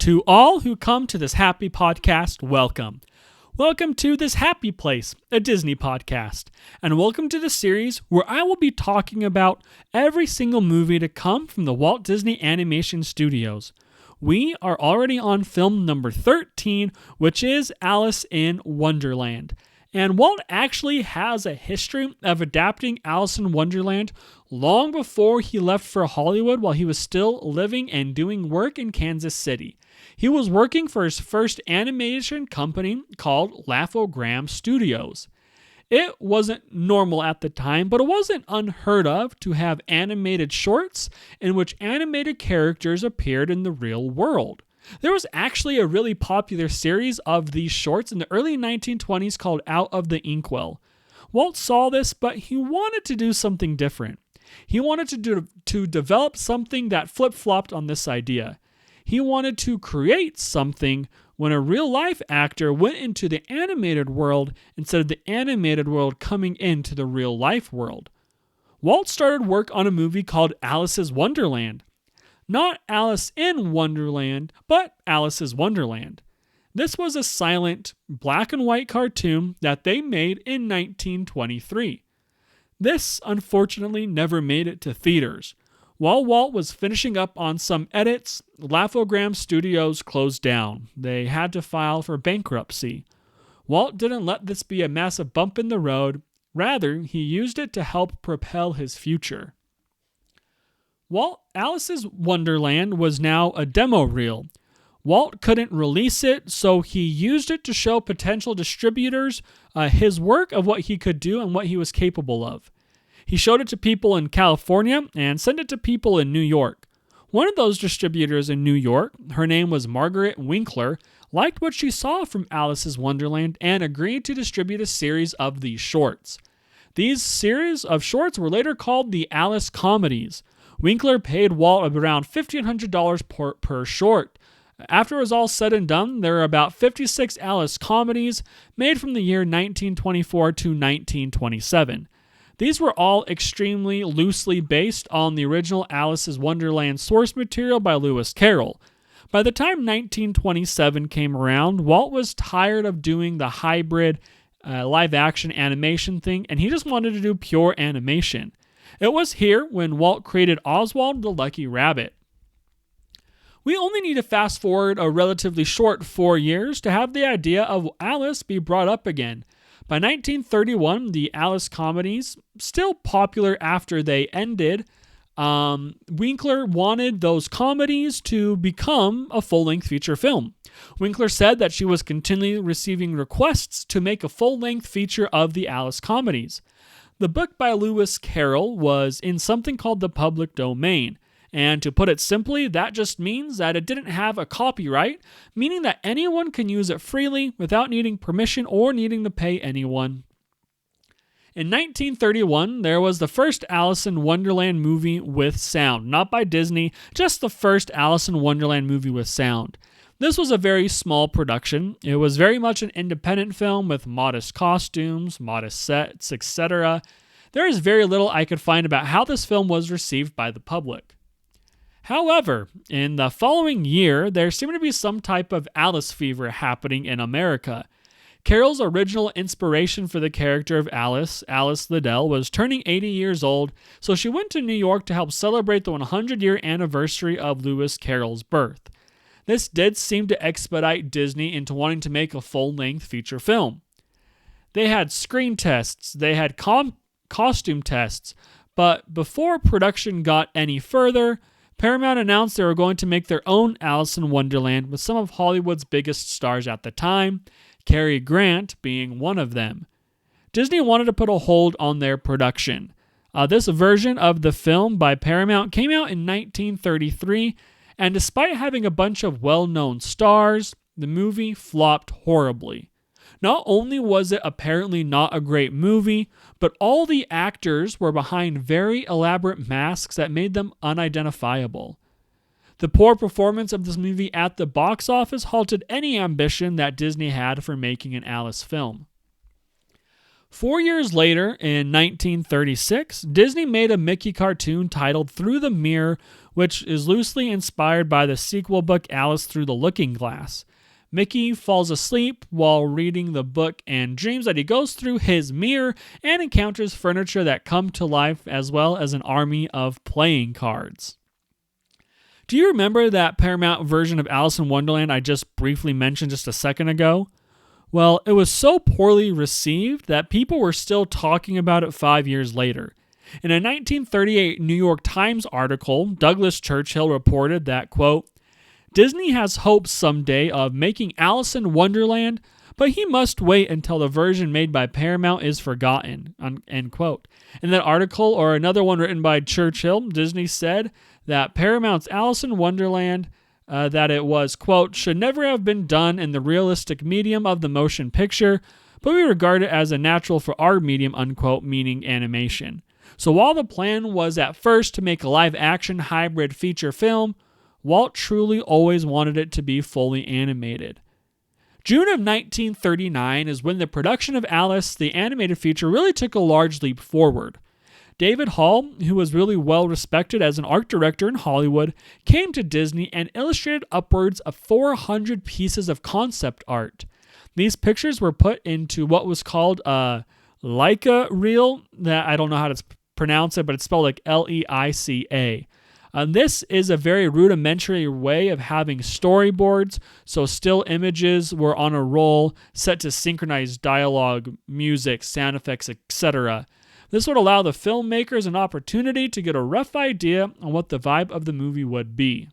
To all who come to this happy podcast, welcome. Welcome to This Happy Place, a Disney podcast, and welcome to the series where I will be talking about every single movie to come from the Walt Disney Animation Studios. We are already on film number 13, which is Alice in Wonderland. And Walt actually has a history of adapting Alice in Wonderland long before he left for Hollywood while he was still living and doing work in Kansas City. He was working for his first animation company called Laugh-O-Gram Studios. It wasn't normal at the time, but it wasn't unheard of to have animated shorts in which animated characters appeared in the real world. There was actually a really popular series of these shorts in the early 1920s called Out of the Inkwell. Walt saw this, but he wanted to do something different. He wanted to develop something that flip-flopped on this idea. He wanted to create something when a real-life actor went into the animated world instead of the animated world coming into the real-life world. Walt started work on a movie called Alice's Wonderland. Not Alice in Wonderland, but Alice's Wonderland. This was a silent, black and white cartoon that they made in 1923. This, unfortunately, never made it to theaters. While Walt was finishing up on some edits, Laugh-O-Gram Studios closed down. They had to file for bankruptcy. Walt didn't let this be a massive bump in the road. Rather, he used it to help propel his future. Alice's Wonderland was now a demo reel. Walt couldn't release it, so he used it to show potential distributors his work of what he could do and what he was capable of. He showed it to people in California and sent it to people in New York. One of those distributors in New York, her name was Margaret Winkler, liked what she saw from Alice's Wonderland and agreed to distribute a series of these shorts. These series of shorts were later called the Alice Comedies. Winkler paid Walt around $1,500 per short. After it was all said and done, there were about 56 Alice comedies made from the year 1924 to 1927. These were all extremely loosely based on the original Alice's Wonderland source material by Lewis Carroll. By the time 1927 came around, Walt was tired of doing the hybrid live-action animation thing, and he just wanted to do pure animation. It was here when Walt created Oswald the Lucky Rabbit. We only need to fast forward a relatively short 4 years to have the idea of Alice be brought up again. By 1931, the Alice comedies, still popular after they ended, Winkler wanted those comedies to become a full-length feature film. Winkler said that she was continually receiving requests to make a full-length feature of the Alice comedies. The book by Lewis Carroll was in something called the public domain, and to put it simply, that just means that it didn't have a copyright, meaning that anyone can use it freely without needing permission or needing to pay anyone. In 1931, there was the first Alice in Wonderland movie with sound, not by Disney, just the first Alice in Wonderland movie with sound. This was a very small production. It was very much an independent film with modest costumes, modest sets, etc. There is very little I could find about how this film was received by the public. However, in the following year, there seemed to be some type of Alice fever happening in America. Carroll's original inspiration for the character of Alice, Alice Liddell, was turning 80 years old, so she went to New York to help celebrate the 100-year anniversary of Lewis Carroll's birth. This did seem to expedite Disney into wanting to make a full-length feature film. They had screen tests, they had costume tests, but before production got any further, Paramount announced they were going to make their own Alice in Wonderland with some of Hollywood's biggest stars at the time, Cary Grant being one of them. Disney wanted to put a hold on their production. This version of the film by Paramount came out in 1933, and despite having a bunch of well-known stars, the movie flopped horribly. Not only was it apparently not a great movie, but all the actors were behind very elaborate masks that made them unidentifiable. The poor performance of this movie at the box office halted any ambition that Disney had for making an Alice film. 4 years later, in 1936, Disney made a Mickey cartoon titled Through the Mirror, which is loosely inspired by the sequel book Alice Through the Looking Glass. Mickey falls asleep while reading the book and dreams that he goes through his mirror and encounters furniture that come to life, as well as an army of playing cards. Do you remember that Paramount version of Alice in Wonderland I just briefly mentioned just a second ago? Well, it was so poorly received that people were still talking about it 5 years later. In a 1938 New York Times article, Douglas Churchill reported that, quote, Disney has hopes someday of making Alice in Wonderland, but he must wait until the version made by Paramount is forgotten, end quote. In that article, or another one written by Churchill, Disney said that Paramount's Alice in Wonderland, that it was, quote, should never have been done in the realistic medium of the motion picture, but we regard it as a natural for our medium, unquote, meaning animation. So while the plan was at first to make a live-action hybrid feature film, Walt truly always wanted it to be fully animated. June of 1939 is when the production of Alice, the animated feature, really took a large leap forward. David Hall, who was really well respected as an art director in Hollywood, came to Disney and illustrated upwards of 400 pieces of concept art. These pictures were put into what was called a Leica reel, that I don't know how to pronounce it, but it's spelled like Leica. This is a very rudimentary way of having storyboards, so still images were on a roll set to synchronize dialogue, music, sound effects, etc. This would allow the filmmakers an opportunity to get a rough idea on what the vibe of the movie would be.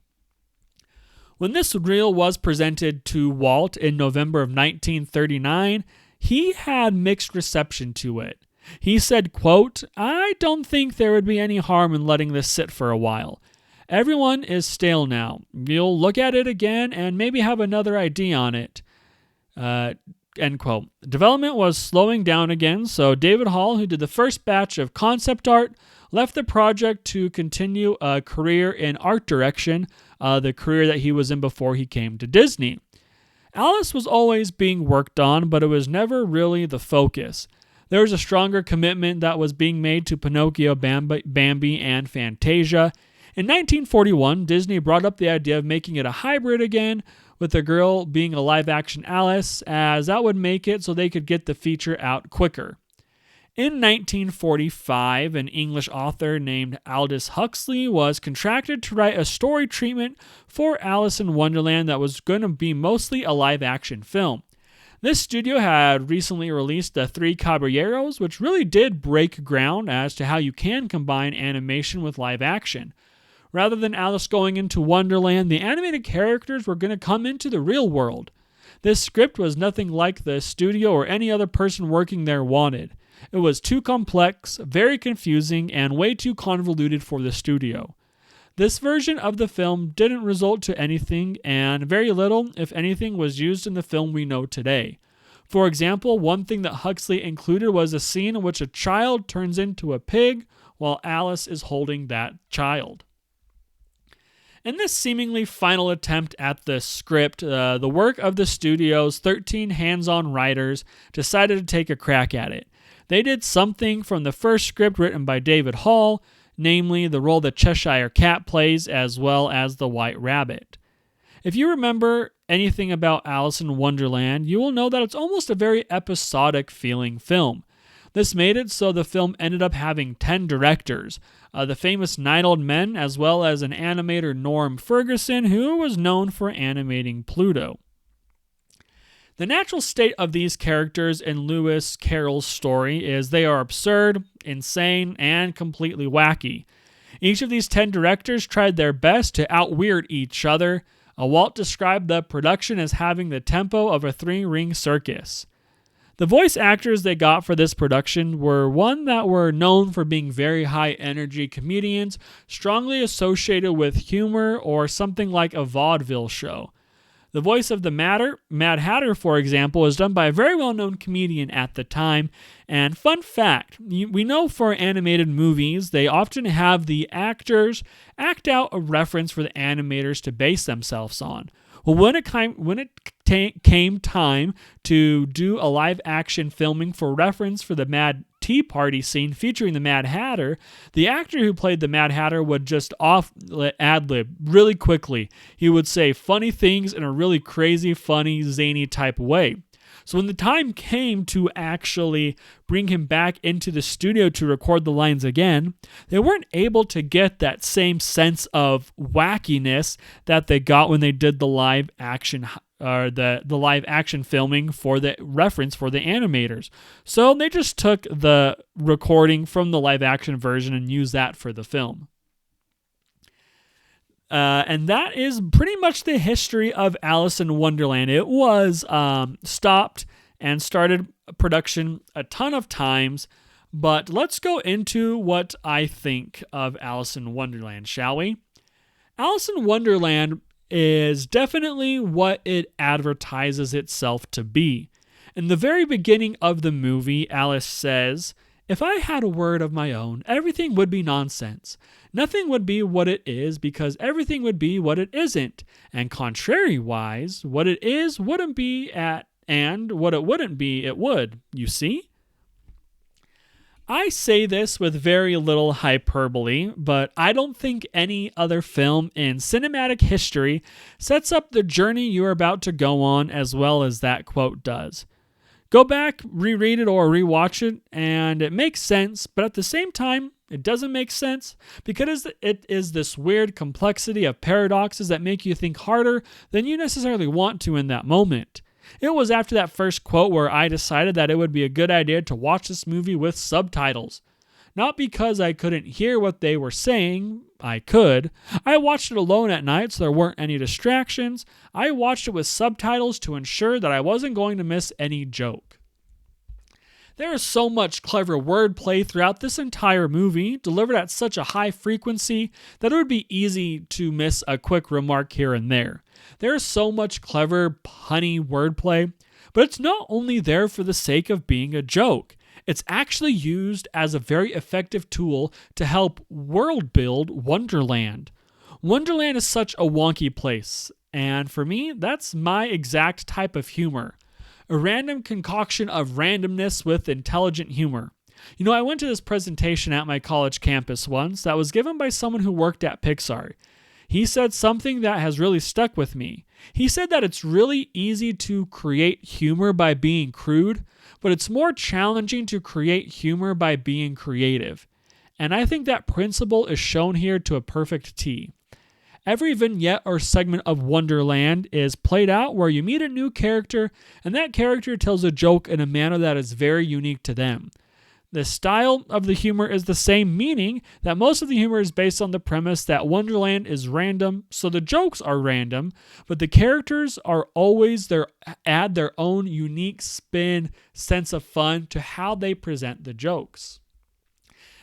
When this reel was presented to Walt in November of 1939, he had mixed reception to it. He said, quote, I don't think there would be any harm in letting this sit for a while. Everyone is stale now. You'll look at it again and maybe have another idea on it. End quote. Development was slowing down again, so David Hall, who did the first batch of concept art, left the project to continue a career in art direction, the career that he was in before he came to Disney. Alice was always being worked on, but it was never really the focus. There was a stronger commitment that was being made to Pinocchio, Bambi, and Fantasia. In 1941, Disney brought up the idea of making it a hybrid again, with the girl being a live-action Alice, as that would make it so they could get the feature out quicker. In 1945, an English author named Aldous Huxley was contracted to write a story treatment for Alice in Wonderland that was going to be mostly a live-action film. This studio had recently released The Three Caballeros, which really did break ground as to how you can combine animation with live action. Rather than Alice going into Wonderland, the animated characters were going to come into the real world. This script was nothing like the studio or any other person working there wanted. It was too complex, very confusing, and way too convoluted for the studio. This version of the film didn't result to anything, and very little, if anything, was used in the film we know today. For example, one thing that Huxley included was a scene in which a child turns into a pig while Alice is holding that child. In this seemingly final attempt at the script, the work of the studio's 13 hands-on writers decided to take a crack at it. They did something from the first script written by David Hall, namely the role the Cheshire Cat plays, as well as the White Rabbit. If you remember anything about Alice in Wonderland, you will know that it's almost a very episodic feeling film. This made it so the film ended up having 10 directors, the famous Nine Old Men, as well as an animator, Norm Ferguson, who was known for animating Pluto. The natural state of these characters in Lewis Carroll's story is they are absurd, insane, and completely wacky. Each of these 10 directors tried their best to out-weird each other. Walt described the production as having the tempo of a 3-ring circus. The voice actors they got for this production were one that were known for being very high-energy comedians, strongly associated with humor or something like a vaudeville show. The voice of the Mad Hatter, for example, is done by a very well-known comedian at the time. And fun fact, we know for animated movies, they often have the actors act out a reference for the animators to base themselves on. Well, when it came time to do a live-action filming for reference for the Mad tea party scene featuring the Mad Hatter, the actor who played the Mad Hatter would just ad-lib really quickly. He would say funny things in a really crazy, funny, zany type way. So when the time came to actually bring him back into the studio to record the lines again, they weren't able to get that same sense of wackiness that they got when they did the live action the live action filming for the reference for the animators. So they just took the recording from the live action version and used that for the film. And that is pretty much the history of Alice in Wonderland. It was stopped and started production a ton of times, but let's go into what I think of Alice in Wonderland, shall we? Alice in Wonderland is definitely what it advertises itself to be. In the very beginning of the movie, Alice says, "If I had a word of my own, everything would be nonsense. Nothing would be what it is because everything would be what it isn't. And contrary-wise, what it is wouldn't be and what it wouldn't be, it would. You see?" I say this with very little hyperbole, but I don't think any other film in cinematic history sets up the journey you're about to go on as well as that quote does. Go back, reread it or rewatch it, and it makes sense, but at the same time, it doesn't make sense because it is this weird complexity of paradoxes that make you think harder than you necessarily want to in that moment. It was after that first quote where I decided that it would be a good idea to watch this movie with subtitles. Not because I couldn't hear what they were saying, I could. I watched it alone at night so there weren't any distractions. I watched it with subtitles to ensure that I wasn't going to miss any joke. There is so much clever wordplay throughout this entire movie, delivered at such a high frequency that it would be easy to miss a quick remark here and there. There is so much clever, punny wordplay, but it's not only there for the sake of being a joke. It's actually used as a very effective tool to help world build Wonderland. Wonderland is such a wonky place, and for me, that's my exact type of humor. A random concoction of randomness with intelligent humor. You know, I went to this presentation at my college campus once that was given by someone who worked at Pixar. He said something that has really stuck with me. He said that it's really easy to create humor by being crude, but it's more challenging to create humor by being creative. And I think that principle is shown here to a perfect T. Every vignette or segment of Wonderland is played out where you meet a new character, and that character tells a joke in a manner that is very unique to them. The style of the humor is the same, meaning that most of the humor is based on the premise that Wonderland is random, so the jokes are random, but the characters are always add their own unique spin, sense of fun to how they present the jokes.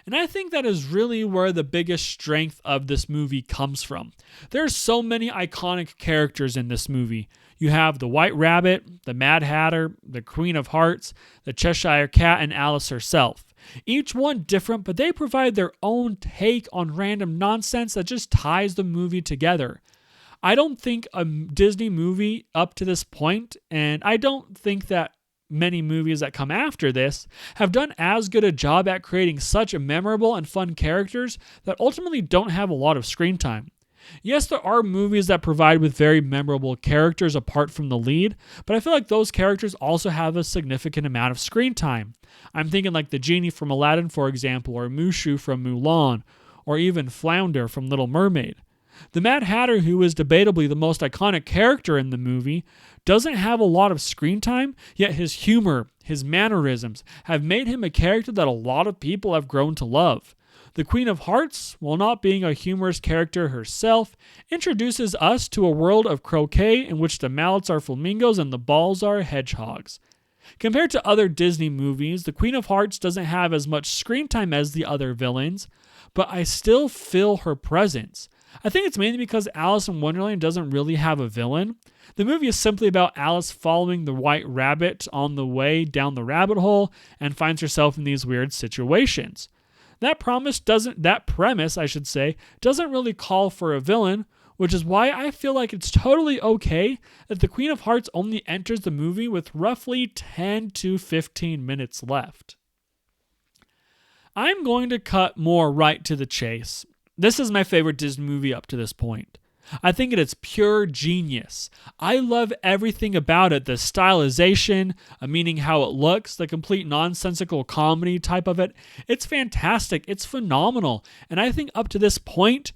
And I think that is really where the biggest strength of this movie comes from. There's so many iconic characters in this movie. You have the White Rabbit, the Mad Hatter, the Queen of Hearts, the Cheshire Cat, and Alice herself. Each one different, but they provide their own take on random nonsense that just ties the movie together. I don't think a Disney movie up to this point, and I don't think that many movies that come after this, have done as good a job at creating such memorable and fun characters that ultimately don't have a lot of screen time. Yes, there are movies that provide with very memorable characters apart from the lead, but I feel like those characters also have a significant amount of screen time. I'm thinking like the genie from Aladdin, for example, or Mushu from Mulan, or even Flounder from Little Mermaid. The Mad Hatter, who is debatably the most iconic character in the movie, doesn't have a lot of screen time, yet his humor, his mannerisms, have made him a character that a lot of people have grown to love. The Queen of Hearts, while not being a humorous character herself, introduces us to a world of croquet in which the mallets are flamingos and the balls are hedgehogs. Compared to other Disney movies, the Queen of Hearts doesn't have as much screen time as the other villains, but I still feel her presence. I think it's mainly because Alice in Wonderland doesn't really have a villain. The movie is simply about Alice following the White Rabbit on the way down the rabbit hole and finds herself in these weird situations. That premise doesn't really call for a villain, which is why I feel like it's totally okay that the Queen of Hearts only enters the movie with roughly 10 to 15 minutes left. I'm going to cut more right to the chase. This is my favorite Disney movie up to this point. I think it's pure genius. I love everything about it. The stylization, meaning how it looks, the complete nonsensical comedy type of it. It's fantastic. It's phenomenal. And I think up to this point,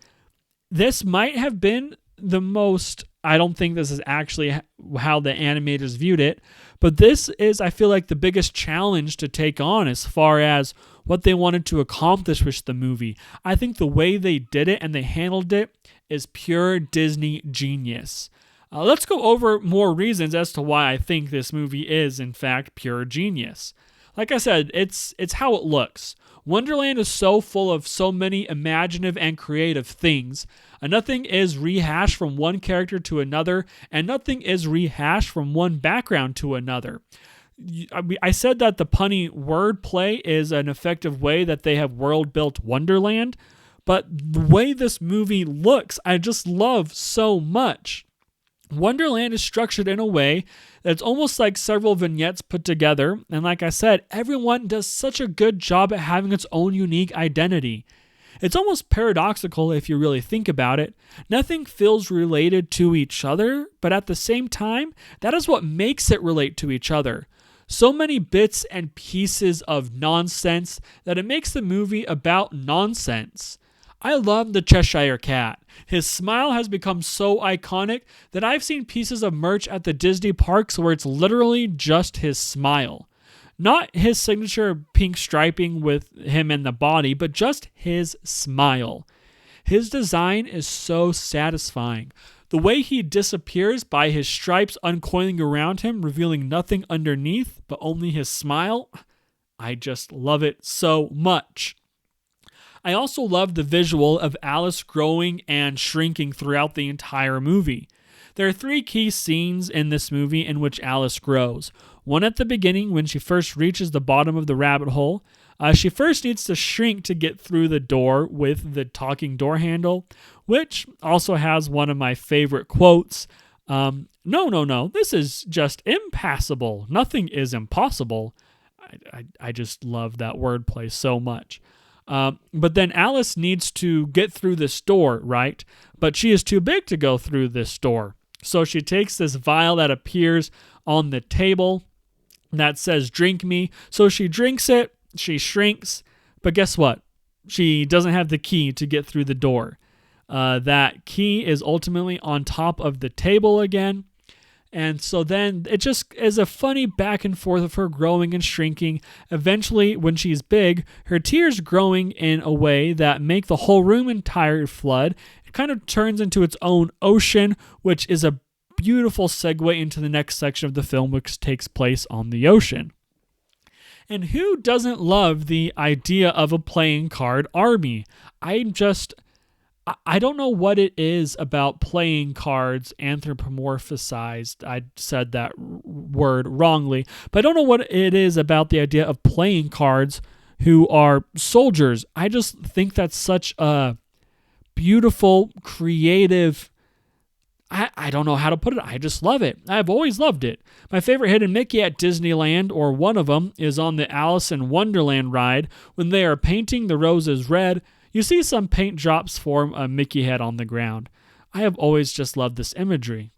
this might have been the most, I don't think this is actually how the animators viewed it, but this is, I feel like, the biggest challenge to take on as far as what they wanted to accomplish with the movie. I think the way they did it and they handled it is pure Disney genius. Let's go over more reasons as to why I think this movie is, in fact, pure genius. Like I said, it's how it looks. Wonderland is so full of so many imaginative and creative things. Nothing is rehashed from one character to another, and nothing is rehashed from one background to another. I said that the punny wordplay is an effective way that they have world-built Wonderland, but the way this movie looks, I just love so much. Wonderland is structured in a way that's almost like several vignettes put together, and like I said, everyone does such a good job at having its own unique identity. It's almost paradoxical if you really think about it. Nothing feels related to each other, but at the same time, that is what makes it relate to each other. So many bits and pieces of nonsense that it makes the movie about nonsense. I love the Cheshire Cat. His smile has become so iconic that I've seen pieces of merch at the Disney parks where it's literally just his smile. Not his signature pink striping with him and the body, but just his smile. His design is so satisfying. The way he disappears by his stripes uncoiling around him, revealing nothing underneath but only his smile, I just love it so much. I also love the visual of Alice growing and shrinking throughout the entire movie. There are 3 key scenes in this movie in which Alice grows. One at the beginning when she first reaches the bottom of the rabbit hole. She first needs to shrink to get through the door with the talking door handle, which also has one of my favorite quotes. No, this is just impassable. Nothing is impossible. I just love that wordplay so much. But then Alice needs to get through this door, right? But she is too big to go through this door. So she takes this vial that appears on the table that says, "Drink me." So she drinks it, she shrinks, but guess what? She doesn't have the key to get through the door. That key is ultimately on top of the table again. And so then it just is a funny back and forth of her growing and shrinking. Eventually, when she's big, her tears growing in a way that make the whole room entire flood. It kind of turns into its own ocean, which is a beautiful segue into the next section of the film, which takes place on the ocean. And who doesn't love the idea of a playing card army? I don't know what it is about playing cards anthropomorphized. I said that word wrongly, but I don't know what it is about the idea of playing cards who are soldiers. I just think that's such a beautiful, creative, I don't know how to put it. I just love it. I've always loved it. My favorite hidden Mickey at Disneyland, or one of them, is on the Alice in Wonderland ride. When they are painting the roses red, you see some paint drops form a Mickey head on the ground. I have always just loved this imagery.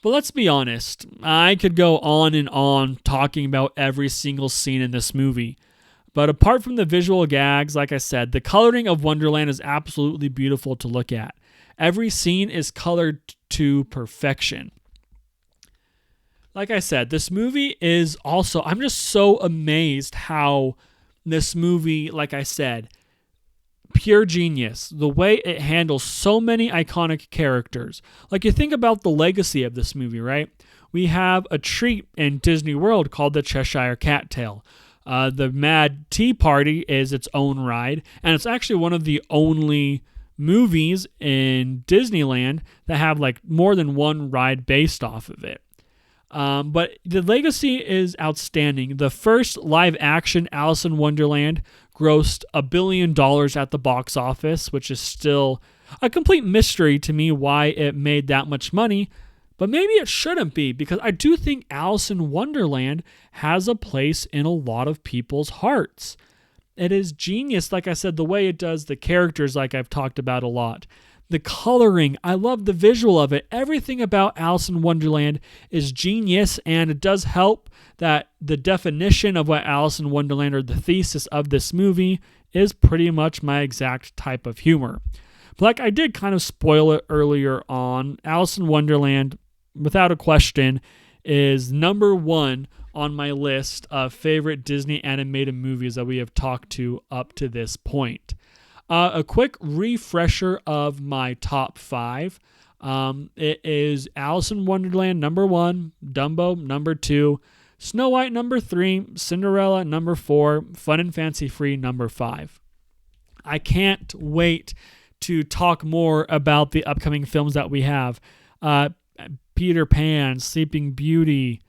But let's be honest, I could go on and on talking about every single scene in this movie. But apart from the visual gags, like I said, the coloring of Wonderland is absolutely beautiful to look at. Every scene is colored to perfection. Like I said, this movie is also, I'm just so amazed how this movie, like I said, pure genius. The way it handles so many iconic characters. Like, you think about the legacy of this movie, right? We have a treat in Disney World called the Cheshire Cat Tale. The Mad Tea Party is its own ride, and it's actually one of the only movies in Disneyland that have like more than one ride based off of it. But the legacy is outstanding. The first live action Alice in Wonderland grossed $1 billion at the box office, which is still a complete mystery to me why it made that much money. But maybe it shouldn't be, because I do think Alice in Wonderland has a place in a lot of people's hearts. It is genius, like I said, the way it does the characters, like I've talked about a lot. The coloring, I love the visual of it. Everything about Alice in Wonderland is genius, and it does help that the definition of what Alice in Wonderland, or the thesis of this movie, is pretty much my exact type of humor. But like I did kind of spoil it earlier on, Alice in Wonderland, without a question, is number one on my list of favorite Disney animated movies that we have talked to up to this point. A quick refresher of my top 5. It is Alice in Wonderland number 1, Dumbo number 2, Snow White number 3, Cinderella number 4, Fun and Fancy Free number 5. I can't wait to talk more about the upcoming films that we have. Peter Pan, Sleeping Beauty,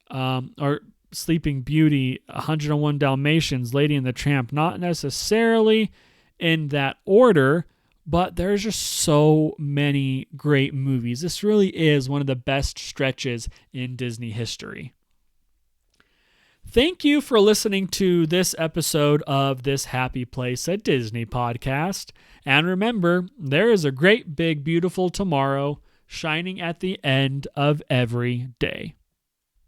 101 Dalmatians, Lady and the Tramp. Not necessarily in that order, but there's just so many great movies. This really is one of the best stretches in Disney history. Thank you for listening to this episode of This Happy Place at Disney podcast. And remember, there is a great, big, beautiful tomorrow shining at the end of every day.